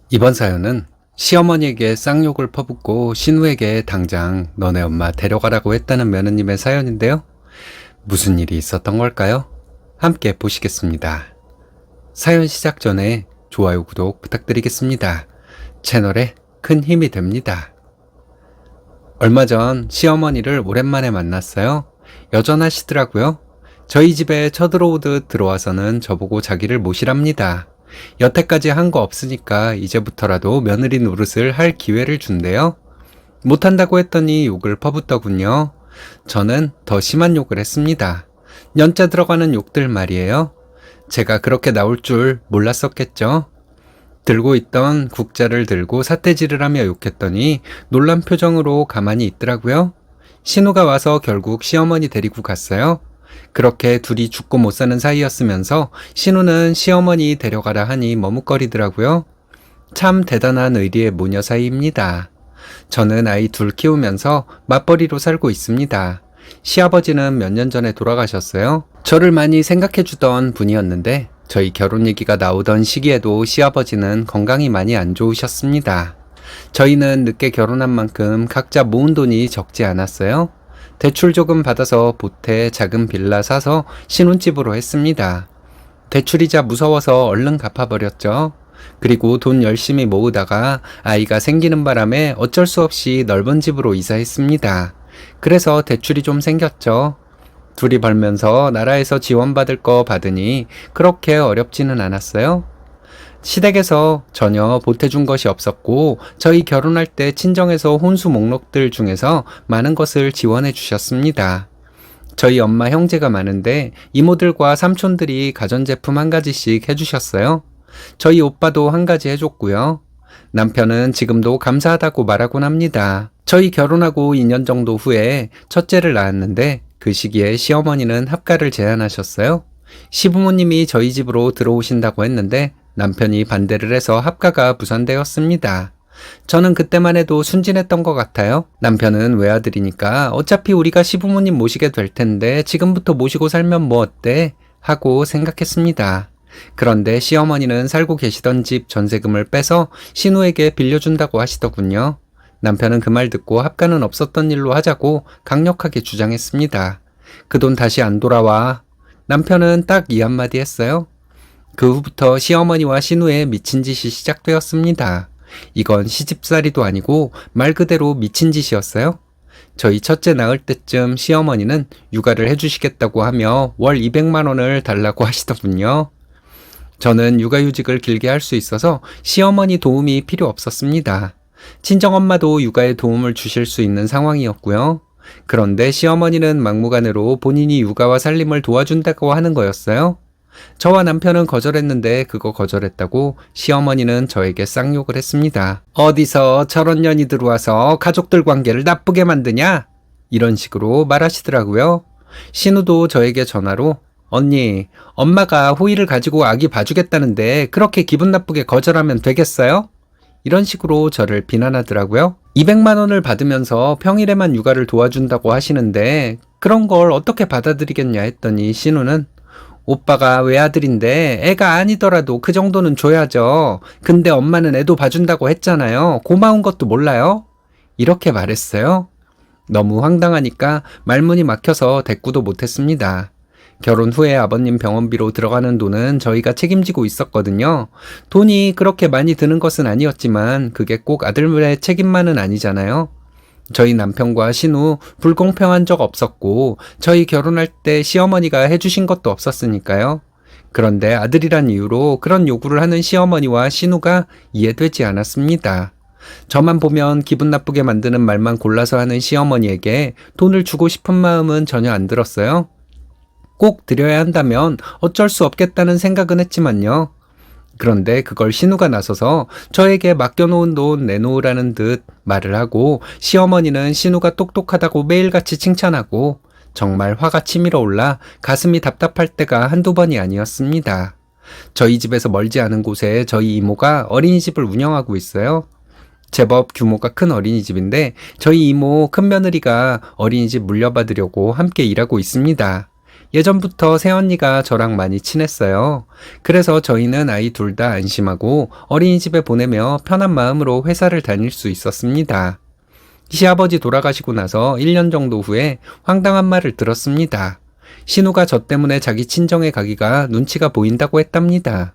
이번 사연은 시어머니에게 쌍욕을 퍼붓고 신우에게 당장 너네 엄마 데려가라고 했다는 며느님의 사연인데요. 무슨 일이 있었던 걸까요? 함께 보시겠습니다. 사연 시작 전에 좋아요, 구독 부탁드리겠습니다. 채널에 큰 힘이 됩니다. 얼마 전 시어머니를 오랜만에 만났어요. 여전하시더라고요. 저희 집에 쳐들어오듯 들어와서는 저보고 자기를 모시랍니다. 여태까지 한 거 없으니까 이제부터라도 며느리 노릇을 할 기회를 준대요. 못한다고 했더니 욕을 퍼붓더군요. 저는 더 심한 욕을 했습니다. 연자 들어가는 욕들 말이에요. 제가 그렇게 나올 줄 몰랐었겠죠. 들고 있던 국자를 들고 삿대질을 하며 욕했더니 놀란 표정으로 가만히 있더라고요. 신우가 와서 결국 시어머니 데리고 갔어요. 그렇게 둘이 죽고 못 사는 사이였으면서 신우는 시어머니 데려가라 하니 머뭇거리더라고요. 참 대단한 의리의 모녀 사이입니다. 저는 아이 둘 키우면서 맞벌이로 살고 있습니다. 시아버지는 몇 년 전에 돌아가셨어요. 저를 많이 생각해 주던 분이었는데 저희 결혼 얘기가 나오던 시기에도 시아버지는 건강이 많이 안 좋으셨습니다. 저희는 늦게 결혼한 만큼 각자 모은 돈이 적지 않았어요. 대출 조금 받아서 보태 작은 빌라 사서 신혼집으로 했습니다. 대출이자 무서워서 얼른 갚아버렸죠. 그리고 돈 열심히 모으다가 아이가 생기는 바람에 어쩔 수 없이 넓은 집으로 이사했습니다. 그래서 대출이 좀 생겼죠. 둘이 벌면서 나라에서 지원받을 거 받으니 그렇게 어렵지는 않았어요. 시댁에서 전혀 보태준 것이 없었고 저희 결혼할 때 친정에서 혼수 목록들 중에서 많은 것을 지원해 주셨습니다. 저희 엄마 형제가 많은데 이모들과 삼촌들이 가전제품 한 가지씩 해주셨어요. 저희 오빠도 한 가지 해줬고요. 남편은 지금도 감사하다고 말하곤 합니다. 저희 결혼하고 2년 정도 후에 첫째를 낳았는데 그 시기에 시어머니는 합가를 제안하셨어요. 시부모님이 저희 집으로 들어오신다고 했는데 남편이 반대를 해서 합가가 무산되었습니다. 저는 그때만 해도 순진했던 것 같아요. 남편은 외아들이니까 어차피 우리가 시부모님 모시게 될 텐데 지금부터 모시고 살면 뭐 어때? 하고 생각했습니다. 그런데 시어머니는 살고 계시던 집 전세금을 빼서 신우에게 빌려준다고 하시더군요. 남편은 그 말 듣고 합가는 없었던 일로 하자고 강력하게 주장했습니다. 그 돈 다시 안 돌아와. 남편은 딱 이 한마디 했어요. 그 후부터 시어머니와 신우의 미친 짓이 시작되었습니다. 이건 시집살이도 아니고 말 그대로 미친 짓이었어요. 저희 첫째 낳을 때쯤 시어머니는 육아를 해주시겠다고 하며 월 200만 원을 달라고 하시더군요. 저는 육아휴직을 길게 할 수 있어서 시어머니 도움이 필요 없었습니다. 친정엄마도 육아에 도움을 주실 수 있는 상황이었고요. 그런데 시어머니는 막무가내로 본인이 육아와 살림을 도와준다고 하는 거였어요. 저와 남편은 거절했는데 그거 거절했다고 시어머니는 저에게 쌍욕을 했습니다. 어디서 저런 년이 들어와서 가족들 관계를 나쁘게 만드냐? 이런 식으로 말하시더라고요. 신우도 저에게 전화로 언니, 엄마가 호의를 가지고 아기 봐주겠다는데 그렇게 기분 나쁘게 거절하면 되겠어요? 이런 식으로 저를 비난하더라고요. 200만 원을 받으면서 평일에만 육아를 도와준다고 하시는데 그런 걸 어떻게 받아들이겠냐 했더니 신우는 오빠가 외아들인데 애가 아니더라도 그 정도는 줘야죠. 근데 엄마는 애도 봐준다고 했잖아요. 고마운 것도 몰라요? 이렇게 말했어요. 너무 황당하니까 말문이 막혀서 대꾸도 못했습니다. 결혼 후에 아버님 병원비로 들어가는 돈은 저희가 책임지고 있었거든요. 돈이 그렇게 많이 드는 것은 아니었지만 그게 꼭 아들의 책임만은 아니잖아요. 저희 남편과 신우 불공평한 적 없었고 저희 결혼할 때 시어머니가 해주신 것도 없었으니까요. 그런데 아들이란 이유로 그런 요구를 하는 시어머니와 신우가 이해되지 않았습니다. 저만 보면 기분 나쁘게 만드는 말만 골라서 하는 시어머니에게 돈을 주고 싶은 마음은 전혀 안 들었어요. 꼭 드려야 한다면 어쩔 수 없겠다는 생각은 했지만요. 그런데 그걸 신우가 나서서 저에게 맡겨놓은 돈 내놓으라는 듯 말을 하고 시어머니는 신우가 똑똑하다고 매일같이 칭찬하고 정말 화가 치밀어 올라 가슴이 답답할 때가 한두 번이 아니었습니다. 저희 집에서 멀지 않은 곳에 저희 이모가 어린이집을 운영하고 있어요. 제법 규모가 큰 어린이집인데 저희 이모 큰며느리가 어린이집 물려받으려고 함께 일하고 있습니다. 예전부터 새언니가 저랑 많이 친했어요. 그래서 저희는 아이 둘 다 안심하고 어린이집에 보내며 편한 마음으로 회사를 다닐 수 있었습니다. 시아버지 돌아가시고 나서 1년 정도 후에 황당한 말을 들었습니다. 신우가 저 때문에 자기 친정에 가기가 눈치가 보인다고 했답니다.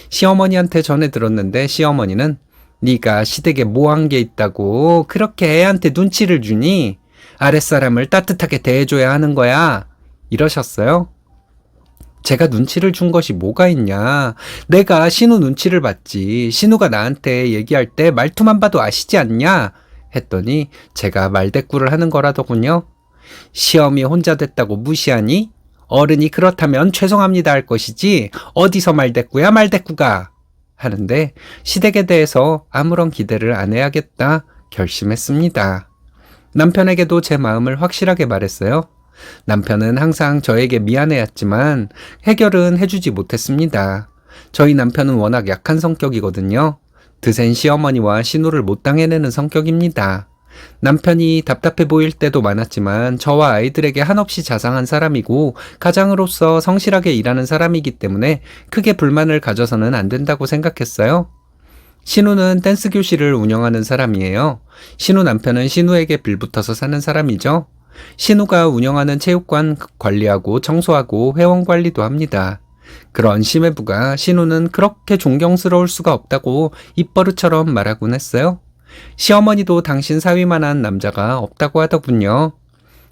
시어머니한테 전해 들었는데 시어머니는 네가 시댁에 뭐 한 게 있다고 그렇게 애한테 눈치를 주니? 아랫사람을 따뜻하게 대해줘야 하는 거야. 이러셨어요. 제가 눈치를 준 것이 뭐가 있냐. 내가 신우 눈치를 봤지. 신우가 나한테 얘기할 때 말투만 봐도 아시지 않냐? 했더니 제가 말대꾸를 하는 거라더군요. 시험이 혼자 됐다고 무시하니? 어른이 그렇다면 죄송합니다 할 것이지 어디서 말대꾸야 말대꾸가. 하는데 시댁에 대해서 아무런 기대를 안 해야겠다 결심했습니다. 남편에게도 제 마음을 확실하게 말했어요. 남편은 항상 저에게 미안해했지만 해결은 해주지 못했습니다. 저희 남편은 워낙 약한 성격이거든요. 드센 시어머니와 신우를 못 당해내는 성격입니다. 남편이 답답해 보일 때도 많았지만 저와 아이들에게 한없이 자상한 사람이고 가장으로서 성실하게 일하는 사람이기 때문에 크게 불만을 가져서는 안 된다고 생각했어요. 신우는 댄스 교실을 운영하는 사람이에요. 신우 남편은 신우에게 빌붙어서 사는 사람이죠. 신우가 운영하는 체육관 관리하고 청소하고 회원 관리도 합니다. 그런 심해부가 신우는 그렇게 존경스러울 수가 없다고 입버릇처럼 말하곤 했어요. 시어머니도 당신 사위만한 남자가 없다고 하더군요.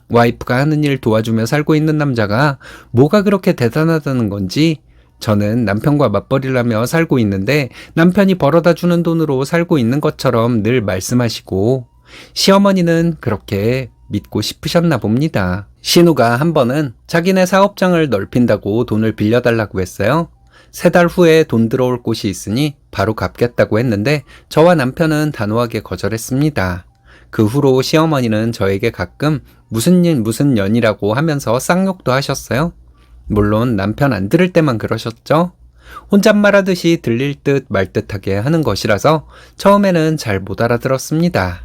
와이프가 하는 일 도와주며 살고 있는 남자가 뭐가 그렇게 대단하다는 건지 저는 남편과 맞벌이를 하며 살고 있는데 남편이 벌어다 주는 돈으로 살고 있는 것처럼 늘 말씀하시고 시어머니는 그렇게 믿고 싶으셨나 봅니다. 신우가 한 번은 자기네 사업장을 넓힌다고 돈을 빌려달라고 했어요. 3달 후에 돈 들어올 곳이 있으니 바로 갚겠다고 했는데 저와 남편은 단호하게 거절했습니다. 그 후로 시어머니는 저에게 가끔 무슨 일 무슨 년이라고 하면서 쌍욕도 하셨어요. 물론 남편 안 들을 때만 그러셨죠. 혼잣말하듯이 들릴 듯 말 듯하게 하는 것이라서 처음에는 잘 못 알아들었습니다.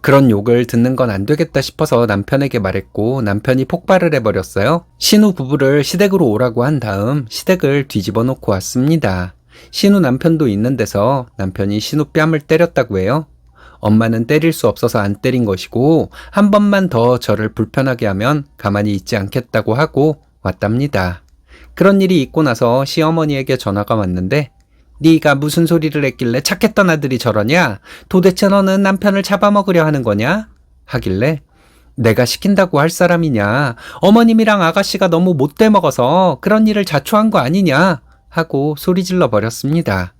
그런 욕을 듣는 건 안 되겠다 싶어서 남편에게 말했고 남편이 폭발을 해버렸어요. 신우 부부를 시댁으로 오라고 한 다음 시댁을 뒤집어 놓고 왔습니다. 신우 남편도 있는 데서 남편이 신우 뺨을 때렸다고 해요. 엄마는 때릴 수 없어서 안 때린 것이고 한 번만 더 저를 불편하게 하면 가만히 있지 않겠다고 하고 왔답니다. 그런 일이 있고 나서 시어머니에게 전화가 왔는데 네가 무슨 소리를 했길래 착했던 아들이 저러냐? 도대체 너는 남편을 잡아먹으려 하는 거냐? 하길래 내가 시킨다고 할 사람이냐? 어머님이랑 아가씨가 너무 못돼 먹어서 그런 일을 자초한 거 아니냐? 하고 소리질러 버렸습니다.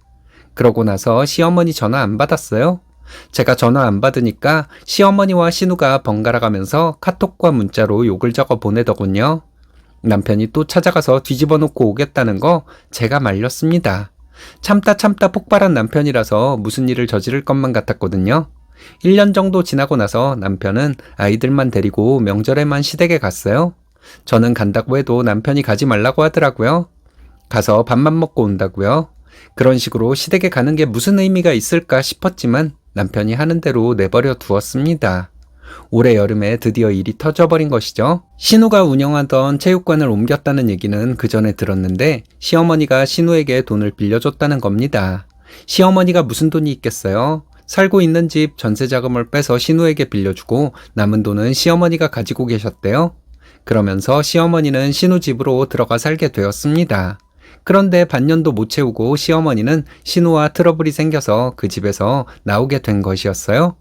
그러고 나서 시어머니 전화 안 받았어요. 제가 전화 안 받으니까 시어머니와 신우가 번갈아 가면서 카톡과 문자로 욕을 적어 보내더군요. 남편이 또 찾아가서 뒤집어 놓고 오겠다는 거 제가 말렸습니다. 참다 폭발한 남편이라서 무슨 일을 저지를 것만 같았거든요. 1년 정도 지나고 나서 남편은 아이들만 데리고 명절에만 시댁에 갔어요. 저는 간다고 해도 남편이 가지 말라고 하더라고요. 가서 밥만 먹고 온다고요. 그런 식으로 시댁에 가는 게 무슨 의미가 있을까 싶었지만 남편이 하는 대로 내버려 두었습니다. 올해 여름에 드디어 일이 터져버린 것이죠. 신우가 운영하던 체육관을 옮겼다는 얘기는 그 전에 들었는데 시어머니가 신우에게 돈을 빌려줬다는 겁니다. 시어머니가 무슨 돈이 있겠어요? 살고 있는 집 전세 자금을 빼서 신우에게 빌려주고 남은 돈은 시어머니가 가지고 계셨대요. 그러면서 시어머니는 신우 집으로 들어가 살게 되었습니다. 그런데 반년도 못 채우고 시어머니는 신우와 트러블이 생겨서 그 집에서 나오게 된 것이었어요.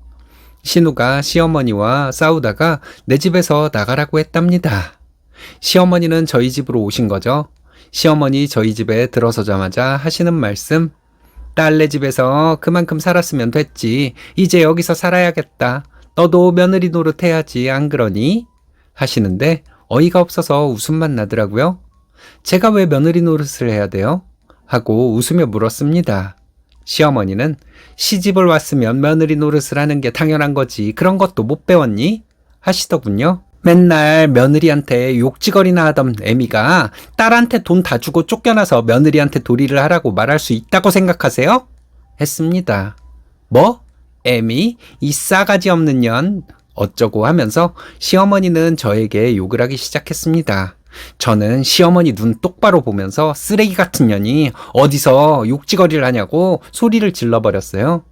신우가 시어머니와 싸우다가 내 집에서 나가라고 했답니다. 시어머니는 저희 집으로 오신 거죠. 시어머니 저희 집에 들어서자마자 하시는 말씀, 딸네 집에서 그만큼 살았으면 됐지. 이제 여기서 살아야겠다. 너도 며느리 노릇해야지 안 그러니? 하시는데 어이가 없어서 웃음만 나더라고요. 제가 왜 며느리 노릇을 해야 돼요? 하고 웃으며 물었습니다. 시어머니는 시집을 왔으면 며느리 노릇을 하는 게 당연한 거지. 그런 것도 못 배웠니? 하시더군요. 맨날 며느리한테 욕지거리나 하던 애미가 딸한테 돈 다 주고 쫓겨나서 며느리한테 도리를 하라고 말할 수 있다고 생각하세요? 했습니다. 뭐? 애미? 이 싸가지 없는 년? 어쩌고 하면서 시어머니는 저에게 욕을 하기 시작했습니다. 저는 시어머니 눈 똑바로 보면서 쓰레기 같은 년이 어디서 욕지거리를 하냐고 소리를 질러버렸어요.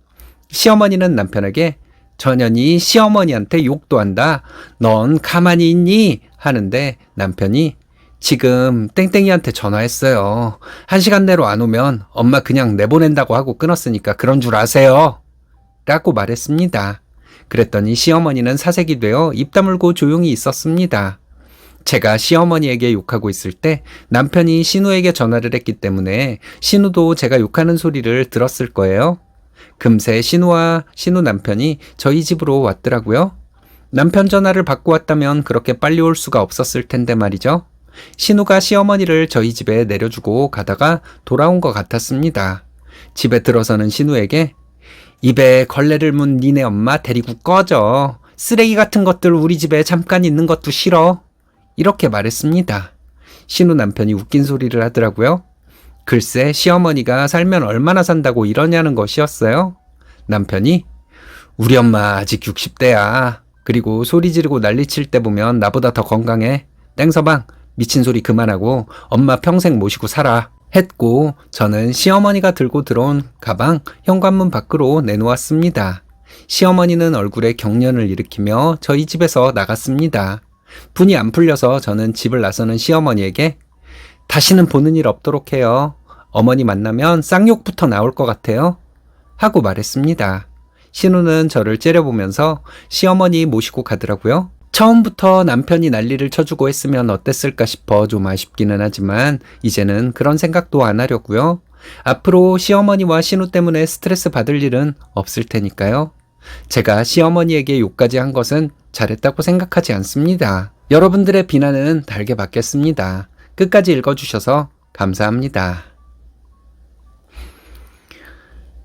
시어머니는 남편에게 저 년이 시어머니한테 욕도 한다. 넌 가만히 있니? 하는데 남편이 지금 땡땡이한테 전화했어요. 1시간 내로 안 오면 엄마 그냥 내보낸다고 하고 끊었으니까 그런 줄 아세요. 라고 말했습니다. 그랬더니 시어머니는 사색이 되어 입 다물고 조용히 있었습니다. 제가 시어머니에게 욕하고 있을 때 남편이 신우에게 전화를 했기 때문에 신우도 제가 욕하는 소리를 들었을 거예요. 금세 신우와 신우 남편이 저희 집으로 왔더라고요. 남편 전화를 받고 왔다면 그렇게 빨리 올 수가 없었을 텐데 말이죠. 신우가 시어머니를 저희 집에 내려주고 가다가 돌아온 것 같았습니다. 집에 들어서는 신우에게 입에 걸레를 문 니네 엄마 데리고 꺼져. 쓰레기 같은 것들 우리 집에 잠깐 있는 것도 싫어. 이렇게 말했습니다. 신우 남편이 웃긴 소리를 하더라고요. 글쎄 시어머니가 살면 얼마나 산다고 이러냐는 것이었어요. 남편이 우리 엄마 아직 60대야. 그리고 소리 지르고 난리칠 때 보면 나보다 더 건강해. 땡서방 미친 소리 그만하고 엄마 평생 모시고 살아. 했고 저는 시어머니가 들고 들어온 가방 현관문 밖으로 내놓았습니다. 시어머니는 얼굴에 경련을 일으키며 저희 집에서 나갔습니다. 분이 안 풀려서 저는 집을 나서는 시어머니에게 다시는 보는 일 없도록 해요. 어머니 만나면 쌍욕부터 나올 것 같아요. 하고 말했습니다. 신우는 저를 째려보면서 시어머니 모시고 가더라고요. 처음부터 남편이 난리를 쳐주고 했으면 어땠을까 싶어 좀 아쉽기는 하지만 이제는 그런 생각도 안 하려고요. 앞으로 시어머니와 신우 때문에 스트레스 받을 일은 없을 테니까요. 제가 시어머니에게 욕까지 한 것은 잘했다고 생각하지 않습니다. 여러분들의 비난은 달게 받겠습니다. 끝까지 읽어주셔서 감사합니다.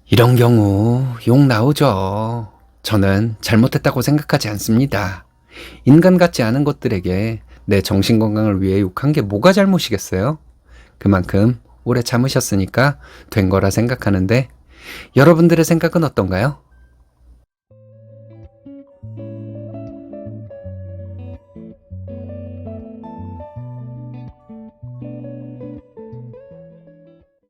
이런 경우 욕 나오죠. 저는 잘못했다고 생각하지 않습니다. 인간 같지 않은 것들에게 내 정신건강을 위해 욕한 게 뭐가 잘못이겠어요? 그만큼 오래 참으셨으니까 된 거라 생각하는데 여러분들의 생각은 어떤가요?